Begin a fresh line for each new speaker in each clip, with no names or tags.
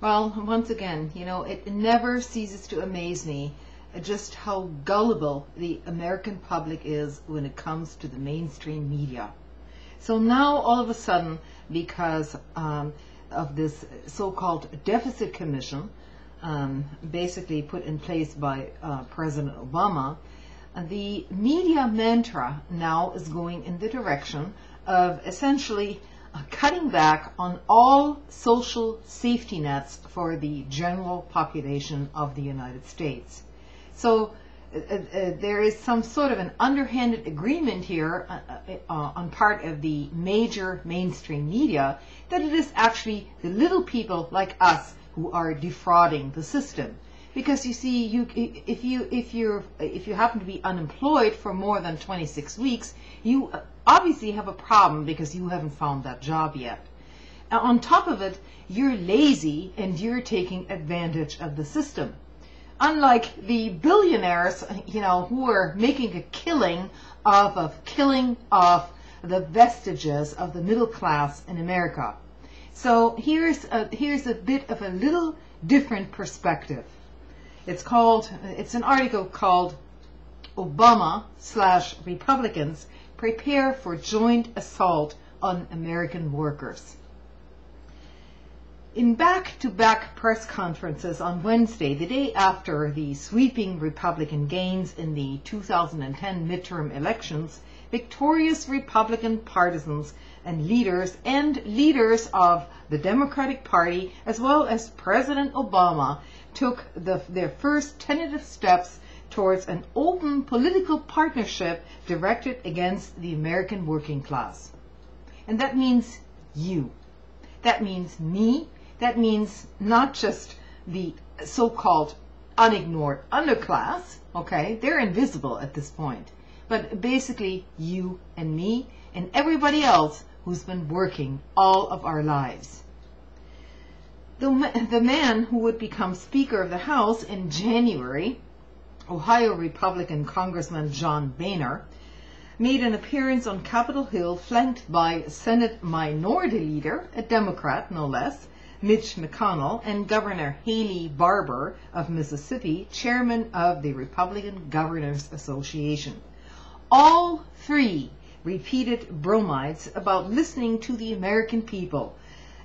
Well, once again, it never ceases to amaze me just how gullible the American public is when it comes to the mainstream media. So now all of a sudden, because of this so-called deficit commission, basically put in place by President Obama, the media mantra now is going in the direction of essentially cutting back on all social safety nets for the general population of the United States. So there is some sort of an underhanded agreement here on part of the major mainstream media that it is actually the little people like us who are defrauding the system. Because you see, if you happen to be unemployed for more than 26 weeks, you obviously have a problem because you haven't found that job yet. On top of it, you're lazy and you're taking advantage of the system. Unlike the billionaires, who are making a killing off the vestiges of the middle class in America. So here's a bit of a little different perspective. It's an article called Obama/Republicans Prepare for Joint Assault on American Workers. In back-to-back press conferences on Wednesday, the day after the sweeping Republican gains in the 2010 midterm elections, victorious Republican partisans and leaders of the Democratic Party, as well as President Obama, took their first tentative steps towards an open political partnership directed against the American working class. And that means you. That means me. That means not just the so-called unignored underclass, okay? They're invisible at this point. But basically you and me and everybody else who's been working all of our lives. The man who would become Speaker of the House in January, Ohio Republican Congressman John Boehner, made an appearance on Capitol Hill flanked by Senate Minority Leader, a Democrat no less, Mitch McConnell, and Governor Haley Barbour of Mississippi, chairman of the Republican Governors Association. All three repeated bromides about listening to the American people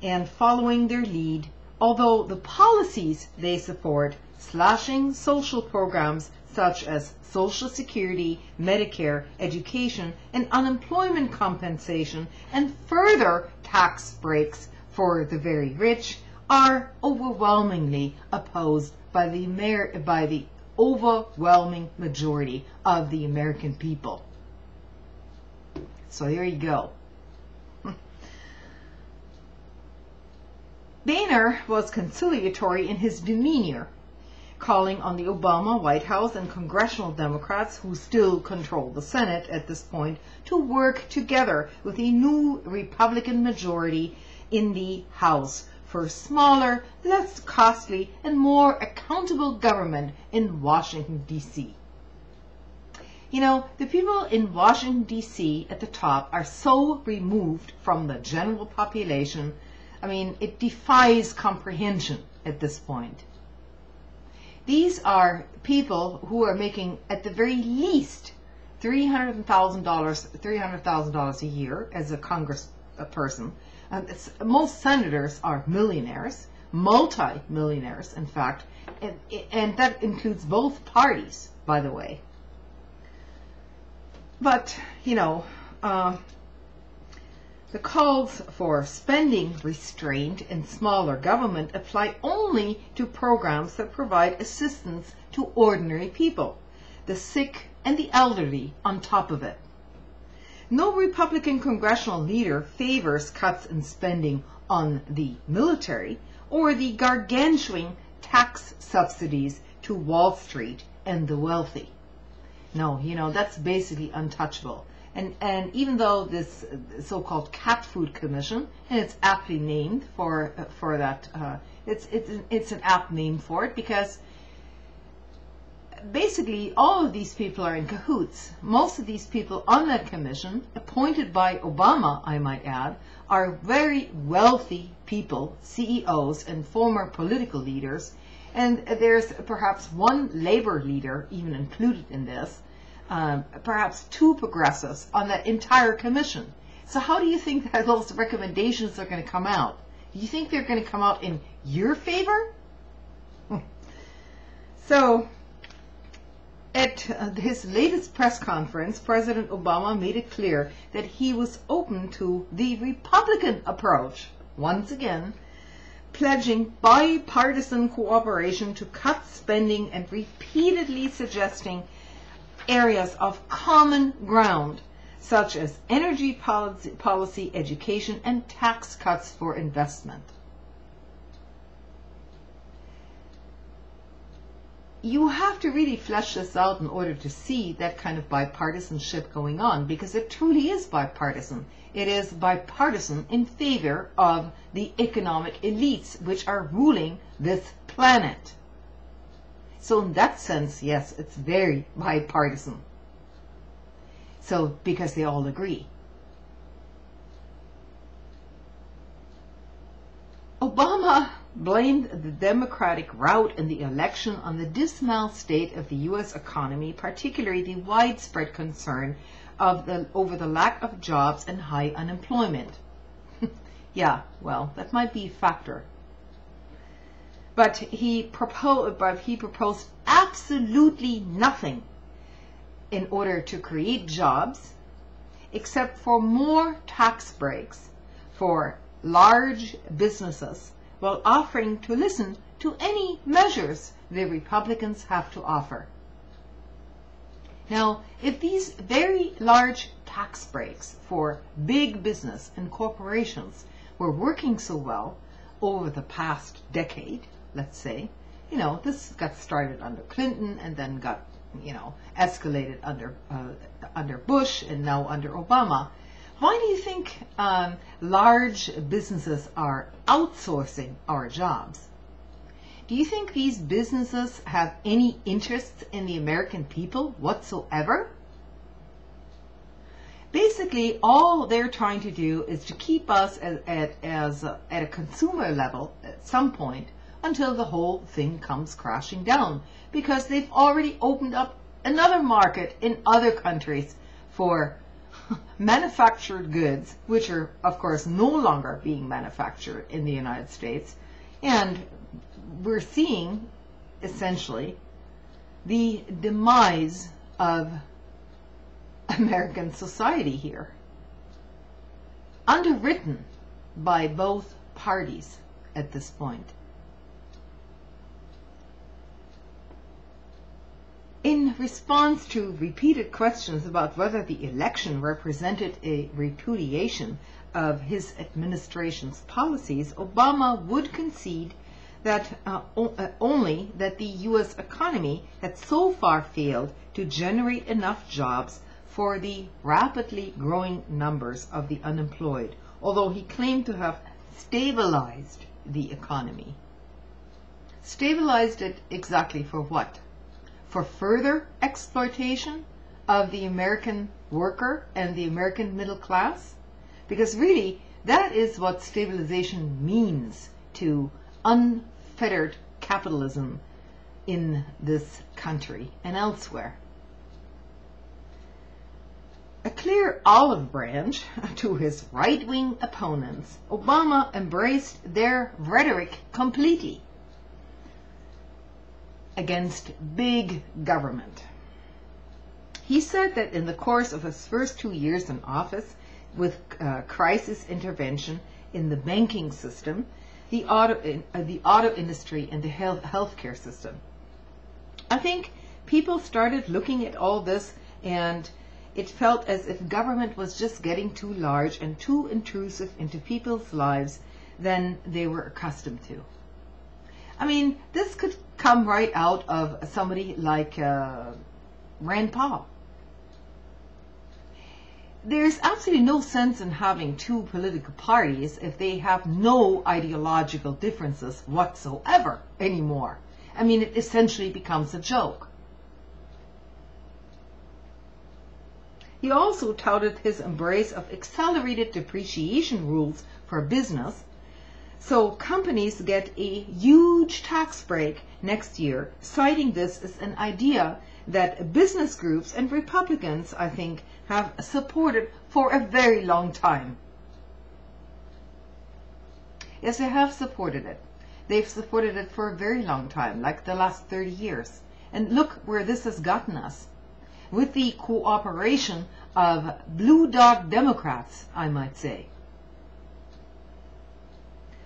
and following their lead, although the policies they support, slashing social programs such as Social Security, Medicare, education, and unemployment compensation, and further tax breaks for the very rich, are overwhelmingly opposed by the overwhelming majority of the American people. So there you go. Boehner was conciliatory in his demeanor, calling on the Obama White House and congressional Democrats, who still control the Senate at this point, to work together with a new Republican majority in the House for smaller, less costly, and more accountable government in Washington, D.C. The people in Washington, D.C. at the top are so removed from the general population, it defies comprehension at this point. These are people who are making, at the very least, $300,000 a year as a congressperson. Most senators are millionaires, multi-millionaires, in fact, and that includes both parties, by the way. But, the calls for spending restraint and smaller government apply only to programs that provide assistance to ordinary people, the sick and the elderly on top of it. No Republican congressional leader favors cuts in spending on the military or the gargantuan tax subsidies to Wall Street and the wealthy. No, that's basically untouchable. And even though this so-called cat food commission, and it's aptly named for that, it's an apt name for it, because basically, all of these people are in cahoots. Most of these people on that commission, appointed by Obama, I might add, are very wealthy people, CEOs and former political leaders. And there's perhaps one labor leader even included in this, perhaps two progressives on that entire commission. So how do you think that those recommendations are going to come out? Do you think they're going to come out in your favor? So, at his latest press conference, President Obama made it clear that he was open to the Republican approach, once again, pledging bipartisan cooperation to cut spending and repeatedly suggesting areas of common ground, such as energy policy, education, and tax cuts for investment. You have to really flesh this out in order to see that kind of bipartisanship going on, because it truly is bipartisan. It is bipartisan in favor of the economic elites which are ruling this planet. So in that sense, yes, it's very bipartisan. So, because they all agree. Obama blamed the Democratic rout in the election on the dismal state of the U.S. economy, particularly the widespread concern over the lack of jobs and high unemployment. Yeah, well, that might be a factor. But he proposed absolutely nothing in order to create jobs, except for more tax breaks for large businesses, while offering to listen to any measures the Republicans have to offer. Now, if these very large tax breaks for big business and corporations were working so well over the past decade, let's say, this got started under Clinton and then got, escalated under Bush and now under Obama. Why do you think large businesses are outsourcing our jobs? Do you think these businesses have any interest in the American people whatsoever? Basically, all they're trying to do is to keep us at a consumer level at some point until the whole thing comes crashing down, because they've already opened up another market in other countries for manufactured goods, which are, of course, no longer being manufactured in the United States. And we're seeing, essentially, the demise of American society here, underwritten by both parties at this point. In response to repeated questions about whether the election represented a repudiation of his administration's policies, Obama would concede that only that the U.S. economy had so far failed to generate enough jobs for the rapidly growing numbers of the unemployed, although he claimed to have stabilized the economy. Stabilized it exactly for what? For further exploitation of the American worker and the American middle class? Because really, that is what stabilization means to unfettered capitalism in this country and elsewhere. A clear olive branch to his right-wing opponents, Obama embraced their rhetoric completely against big government. He said that in the course of his first 2 years in office, with crisis intervention in the banking system, the auto industry, and the healthcare system, I think people started looking at all this, and it felt as if government was just getting too large and too intrusive into people's lives than they were accustomed to. I mean, this could come right out of somebody like Rand Paul. There's absolutely no sense in having two political parties if they have no ideological differences whatsoever anymore. I mean, it essentially becomes a joke. He also touted his embrace of accelerated depreciation rules for business, so companies get a huge tax break next year, citing this as an idea that business groups and Republicans, I think, have supported for a very long time. Yes, they have supported it. They've supported it for a very long time, like the last 30 years. And look where this has gotten us. With the cooperation of blue dot Democrats, I might say.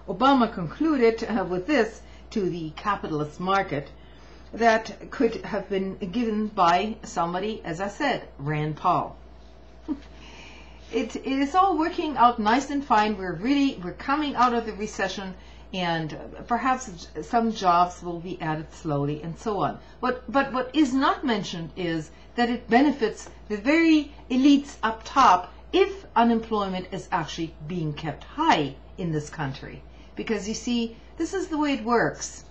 Obama concluded with this to the capitalist market that could have been given by somebody, as I said, Rand Paul. It is all working out nice and fine. We're coming out of the recession, and perhaps some jobs will be added slowly and so on. But what is not mentioned is that it benefits the very elites up top if unemployment is actually being kept high in this country. Because you see, this is the way it works.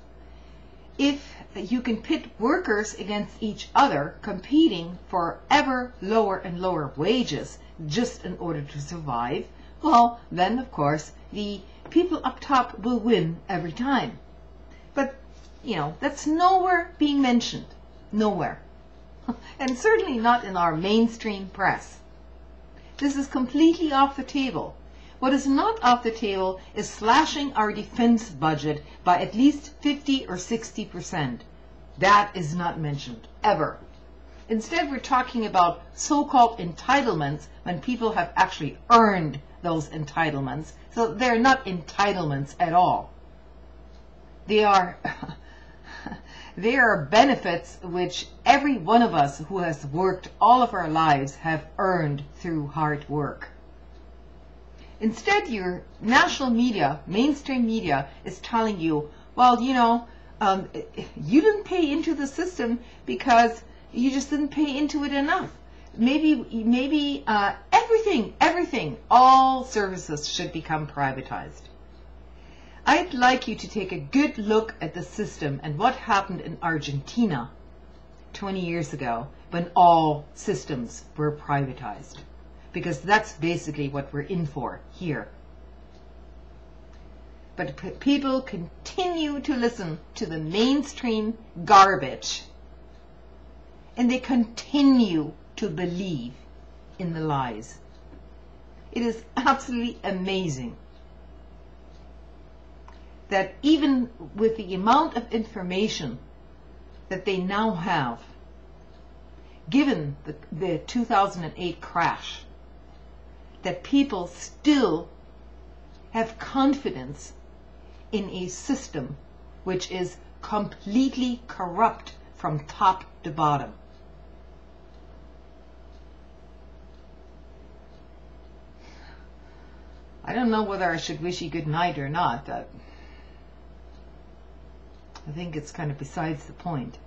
If you can pit workers against each other, competing for ever lower and lower wages just in order to survive, well, then of course the people up top will win every time. But, you know, that's nowhere being mentioned. Nowhere. And certainly not in our mainstream press. This is completely off the table. What is not off the table is slashing our defense budget by at least 50 or 60%. That is not mentioned, ever. Instead, we're talking about so-called entitlements when people have actually earned those entitlements. So they're not entitlements at all. They are benefits which every one of us who has worked all of our lives have earned through hard work. Instead, your national media, mainstream media, is telling you, well, you know, you didn't pay into the system because you just didn't pay into it enough. Maybe everything, all services should become privatized. I'd like you to take a good look at the system and what happened in Argentina 20 years ago when all systems were privatized. Because that's basically what we're in for here. But people continue to listen to the mainstream garbage. And they continue to believe in the lies. It is absolutely amazing that even with the amount of information that they now have, given the 2008 crash, that people still have confidence in a system which is completely corrupt from top to bottom. I don't know whether I should wish you good night or not. I think it's kind of besides the point.